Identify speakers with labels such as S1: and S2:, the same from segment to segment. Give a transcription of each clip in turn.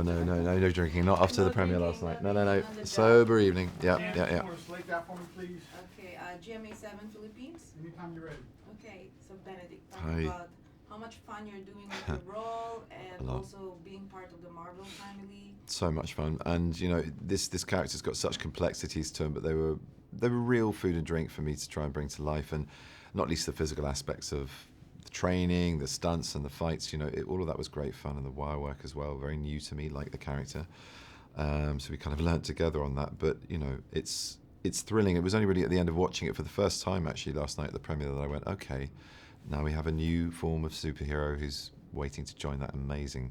S1: Oh, no drinking. Not after the premiere last night. No.
S2: On the
S1: Sober
S2: job.
S1: evening. Yeah.
S3: Slate that for me, please.
S2: Okay, GMA 7 Philippines.
S3: Anytime you're ready.
S2: Okay, so Benedict, talk
S1: Hi.
S2: about how much fun you're doing with your role
S1: A
S2: and
S1: lot.
S2: also being part of the Marvel family.
S1: So much fun, and this character's got such complexities to him, but they were real food and drink for me to try and bring to life, and not least the physical aspects of the training, the stunts, and the fights. All of that was great fun, and the wire work as well, very new to me, like the character. So we kind of learnt together on that, but it's thrilling. It was only really at the end of watching it for the first time, actually, last night at the premiere, that I went, okay, now we have a new form of superhero who's waiting to join that amazing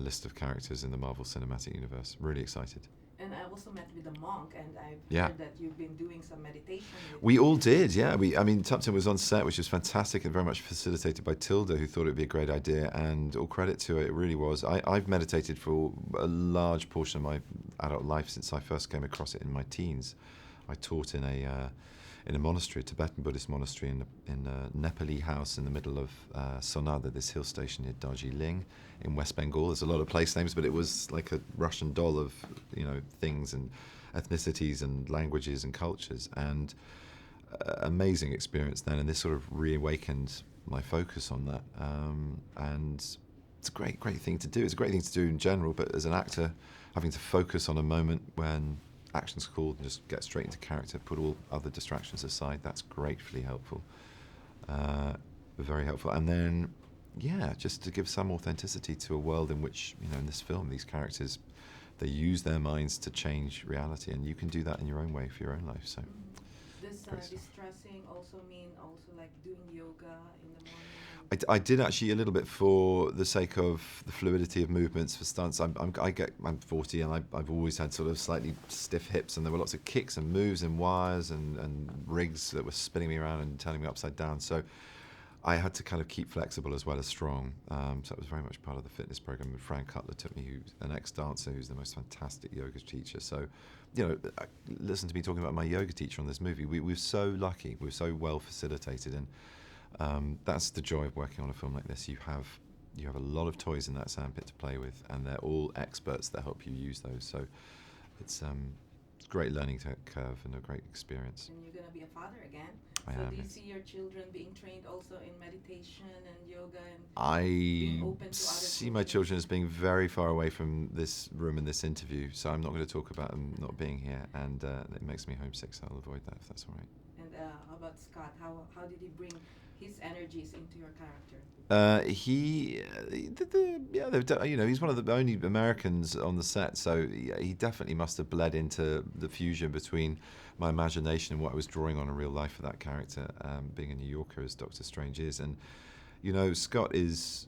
S1: list of characters in the Marvel Cinematic Universe. Really excited.
S2: And I also met with a monk, and I've
S1: Yeah.
S2: heard that you've been doing some meditation.
S1: We all did, yeah. Tupton was on set, which was fantastic and very much facilitated by Tilda, who thought it would be a great idea, and all credit to it, it really was. I've meditated for a large portion of my adult life since I first came across it in my teens. I taught in a monastery, a Tibetan Buddhist monastery in a Nepali house in the middle of Sonada, this hill station near Darjeeling in West Bengal. There's a lot of place names, but it was like a Russian doll of things and ethnicities and languages and cultures, and amazing experience then. And this sort of reawakened my focus on that. And it's a great thing to do. It's a great thing to do in general, but as an actor, having to focus on a moment when action's called and just get straight into character, put all other distractions aside, that's gratefully helpful. Very helpful. And then, just to give some authenticity to a world in which, in this film, these characters, they use their minds to change reality, and you can do that in your own way for your own life. So,
S2: This
S1: Great stuff.
S2: distressing also mean like doing yoga in the morning.
S1: I did actually a little bit for the sake of the fluidity of movements for stunts. I'm 40, and I've always had sort of slightly stiff hips, and there were lots of kicks and moves and wires and rigs that were spinning me around and turning me upside down. So I had to kind of keep flexible as well as strong. So it was very much part of the fitness program. And Fran Cutler took me, who's an ex-dancer, who's the most fantastic yoga teacher. So, listen to me talking about my yoga teacher on this movie. We were so lucky. We were so well facilitated, and that's the joy of working on a film like this. You have a lot of toys in that sandpit to play with, and they're all experts that help you use those. So it's a great learning curve and a great experience.
S2: And you're going to be a father again.
S1: I
S2: So
S1: am,
S2: do you
S1: yes.
S2: see your children being trained also in meditation and yoga? And
S1: I
S2: open to other
S1: see my
S2: cultures?
S1: children as being very far away from this room and this interview, so I'm not going to talk about them not being here, and it makes me homesick, so I'll avoid that if that's all right.
S2: And how about Scott? How did he bring his energies into your character?
S1: He's one of the only Americans on the set, so he definitely must have bled into the fusion between my imagination and what I was drawing on in real life for that character, being a New Yorker as Doctor Strange is. And Scott he's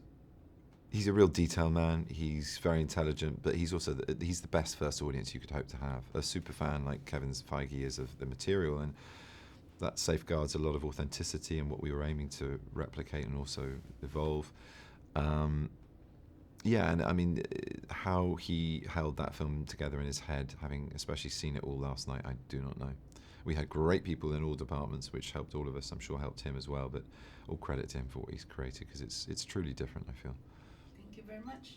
S1: a real detail man. He's very intelligent, but he's also he's the best first audience you could hope to have. A super fan like Kevin Feige is of the material, and that safeguards a lot of authenticity and what we were aiming to replicate and also evolve. And I mean, how he held that film together in his head, having especially seen it all last night, I do not know. We had great people in all departments, which helped all of us. I'm sure helped him as well, but all credit to him for what he's created, because it's truly different, I feel.
S2: Thank you very much.